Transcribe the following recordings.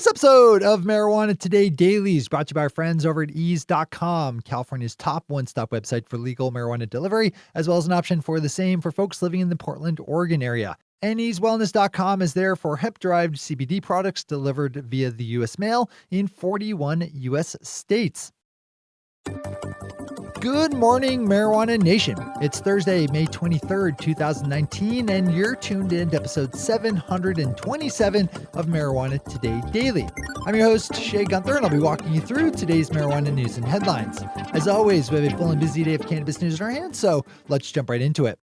This episode of Marijuana Today Daily is brought to you by our friends over at ease.com, California's top one-stop website for legal marijuana delivery, as well as an option for the same for folks living in the Portland, Oregon area. And easewellness.com is there for hemp-derived CBD products delivered via the U.S. mail in 41 U.S. states. Good morning, Marijuana Nation. It's Thursday, May 23rd, 2019, and you're tuned in to episode 727 of Marijuana Today Daily. I'm your host, Shay Gunther, and I'll be walking you through today's marijuana news and headlines. As always, we have a full and busy day of cannabis news in our hands, so let's jump right into it.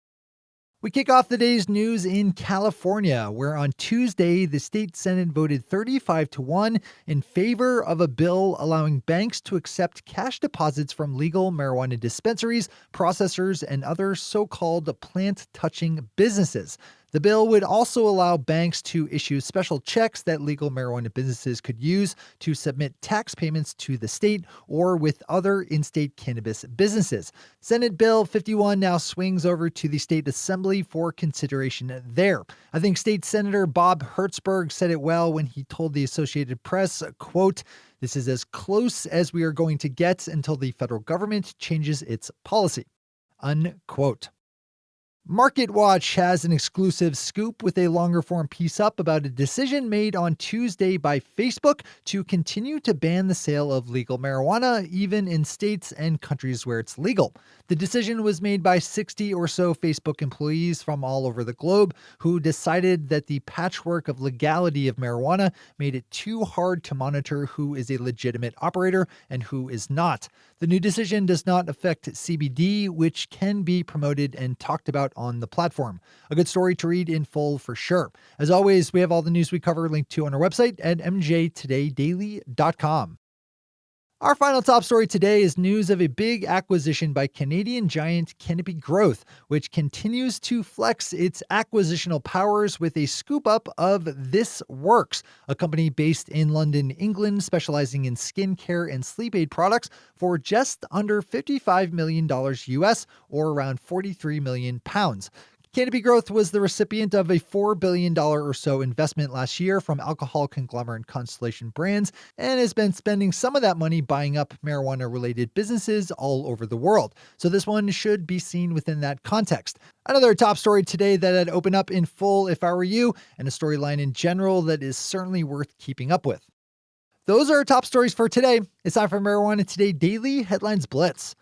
We kick off the day's news in California, where on Tuesday, the state Senate voted 35-1 in favor of a bill allowing banks to accept cash deposits from legal marijuana dispensaries, processors, and other so-called plant-touching businesses. The bill would also allow banks to issue special checks that legal marijuana businesses could use to submit tax payments to the state or with other in-state cannabis businesses. Senate Bill 51 now swings over to the state assembly for consideration there. I think State Senator Bob Hertzberg said it well when he told the Associated Press, quote, "This is as close as we are going to get until the federal government changes its policy," unquote. MarketWatch has an exclusive scoop with a longer form piece up about a decision made on Tuesday by Facebook to continue to ban the sale of legal marijuana, even in states and countries where it's legal. The decision was made by 60 or so Facebook employees from all over the globe who decided that the patchwork of legality of marijuana made it too hard to monitor who is a legitimate operator and who is not. The new decision does not affect CBD, which can be promoted and talked about on the platform. A good story to read in full for sure. As always, we have all the news we cover linked to on our website at mjtodaydaily.com. Our final top story today is news of a big acquisition by Canadian giant Canopy Growth, which continues to flex its acquisitional powers with a scoop up of This Works, a company based in London, England, specializing in skincare and sleep aid products for just under $55 million US, or around 43 million pounds. Canopy Growth was the recipient of a $4 billion or so investment last year from alcohol conglomerate Constellation Brands and has been spending some of that money buying up marijuana-related businesses all over the world. So this one should be seen within that context. Another top story today that I'd open up in full if I were you, and a storyline in general that is certainly worth keeping up with. Those are our top stories for today. It's time for Marijuana Today Daily Headlines Blitz.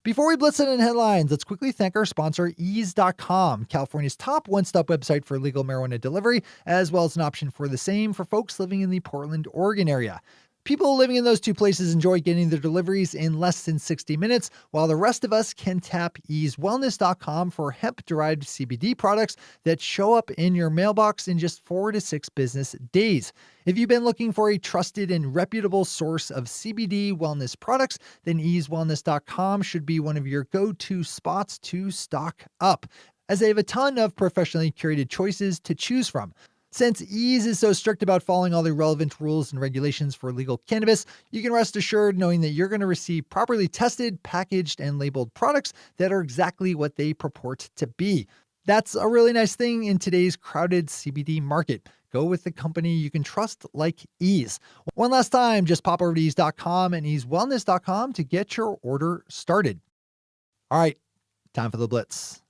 Before we blitz it in headlines, let's quickly thank our sponsor, ease.com, California's top one-stop website for legal marijuana delivery, as well as an option for the same for folks living in the Portland, Oregon area. People living in those two places enjoy getting their deliveries in less than 60 minutes, while the rest of us can tap easewellness.com for hemp-derived CBD products that show up in your mailbox in just 4 to 6 business days. If you've been looking for a trusted and reputable source of CBD wellness products, then easewellness.com should be one of your go-to spots to stock up, as they have a ton of professionally curated choices to choose from. Since Ease is so strict about following all the relevant rules and regulations for legal cannabis, you can rest assured knowing that you're going to receive properly tested, packaged, and labeled products that are exactly what they purport to be. That's a really nice thing in today's crowded CBD market. Go with the company you can trust like Ease. One last time, just pop over to ease.com and easewellness.com to get your order started. All right, time for the blitz.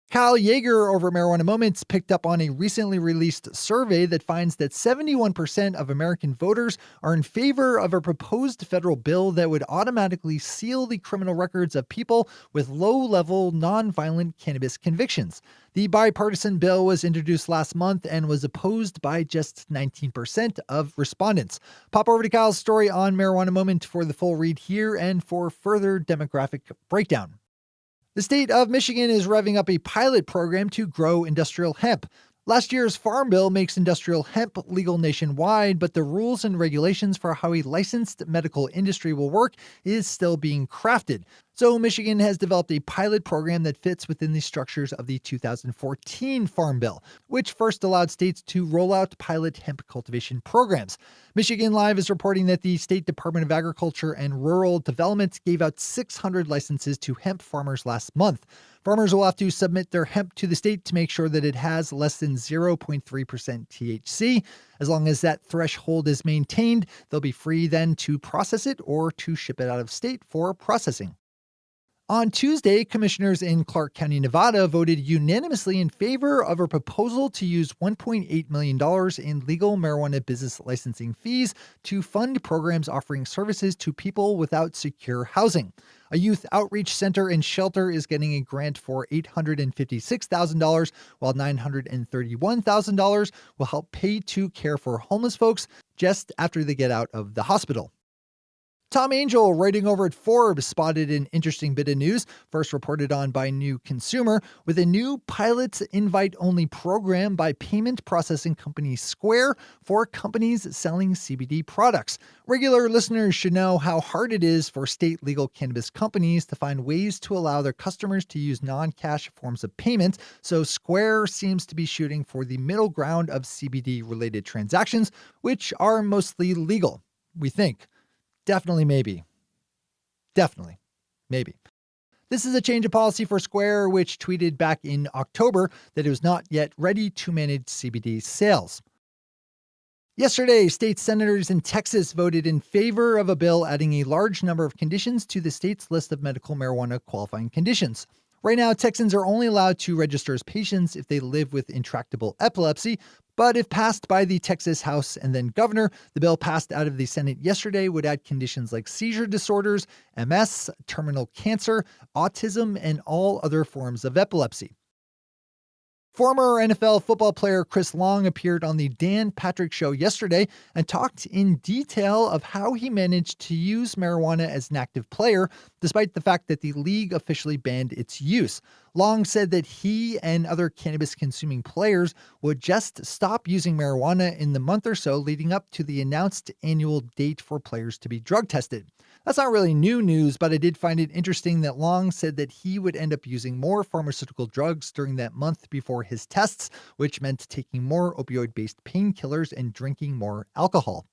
Kyle Yeager over Marijuana Moments picked up on a recently released survey that finds that 71% of American voters are in favor of a proposed federal bill that would automatically seal the criminal records of people with low-level, non-violent cannabis convictions. The bipartisan bill was introduced last month and was opposed by just 19% of respondents. Pop over to Kyle's story on Marijuana Moment for the full read here and for further demographic breakdown. The state of Michigan is revving up a pilot program to grow industrial hemp. Last year's Farm Bill makes industrial hemp legal nationwide, but the rules and regulations for how a licensed medical industry will work is still being crafted. So Michigan has developed a pilot program that fits within the structures of the 2014 Farm Bill, which first allowed states to roll out pilot hemp cultivation programs. Michigan Live is reporting that the State Department of Agriculture and Rural Development gave out 600 licenses to hemp farmers last month. Farmers will have to submit their hemp to the state to make sure that it has less than 0.3% THC. As long as that threshold is maintained, they'll be free then to process it or to ship it out of state for processing. On Tuesday, commissioners in Clark County, Nevada voted unanimously in favor of a proposal to use $1.8 million in legal marijuana business licensing fees to fund programs offering services to people without secure housing. A youth outreach center and shelter is getting a grant for $856,000, while $931,000 will help pay to care for homeless folks just after they get out of the hospital. Tom Angel, writing over at Forbes, spotted an interesting bit of news, first reported on by New Consumer, with a new pilot invite-only program by payment processing company Square for companies selling CBD products. Regular listeners should know how hard it is for state legal cannabis companies to find ways to allow their customers to use non-cash forms of payment, so Square seems to be shooting for the middle ground of CBD-related transactions, which are mostly legal, we think. Definitely, maybe. Definitely, maybe. This is a change of policy for Square, which tweeted back in October that it was not yet ready to manage CBD sales. Yesterday, state senators in Texas voted in favor of a bill adding a large number of conditions to the state's list of medical marijuana qualifying conditions. Right now, Texans are only allowed to register as patients if they live with intractable epilepsy, but if passed by the Texas House and then governor, the bill passed out of the Senate yesterday would add conditions like seizure disorders, MS, terminal cancer, autism, and all other forms of epilepsy. Former NFL football player Chris Long appeared on the Dan Patrick Show yesterday and talked in detail of how he managed to use marijuana as an active player, despite the fact that the league officially banned its use. Long said that he and other cannabis-consuming players would just stop using marijuana in the month or so leading up to the announced annual date for players to be drug tested. That's not really new news, but I did find it interesting that Long said that he would end up using more pharmaceutical drugs during that month before his tests, which meant taking more opioid-based painkillers and drinking more alcohol.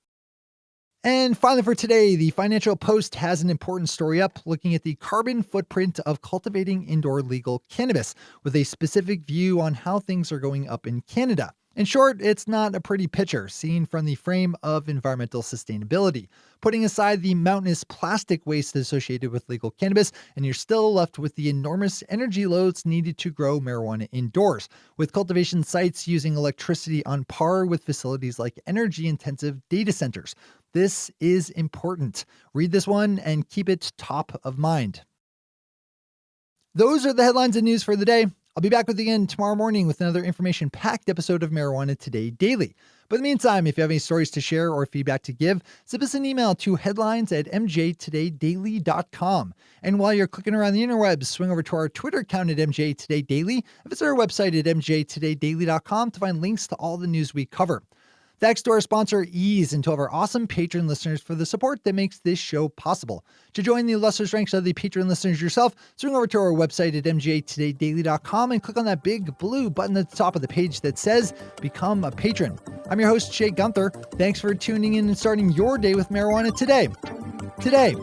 And finally for today, the Financial Post has an important story up looking at the carbon footprint of cultivating indoor legal cannabis, with a specific view on how things are going up in Canada. In short, it's not a pretty picture seen from the frame of environmental sustainability. Putting aside the mountainous plastic waste associated with legal cannabis, and you're still left with the enormous energy loads needed to grow marijuana indoors, with cultivation sites using electricity on par with facilities like energy-intensive data centers. This is important. Read this one and keep it top of mind. Those are the headlines and news for the day. I'll be back with you again tomorrow morning with another information-packed episode of Marijuana Today Daily. But in the meantime, if you have any stories to share or feedback to give, send us an email to headlines@mjtodaydaily.com. And while you're clicking around the interwebs, swing over to our Twitter account at mjtodaydaily and visit our website at mjtodaydaily.com to find links to all the news we cover. Thanks to our sponsor, Ease, and to all of our awesome patron listeners for the support that makes this show possible. To join the illustrious ranks of the patron listeners yourself, swing over to our website at mjtodaydaily.com and click on that big blue button at the top of the page that says Become a Patron. I'm your host, Shay Gunther. Thanks for tuning in and starting your day with marijuana today. Today.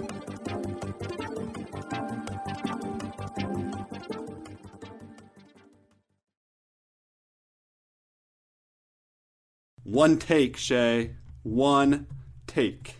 One take, Shay. One take.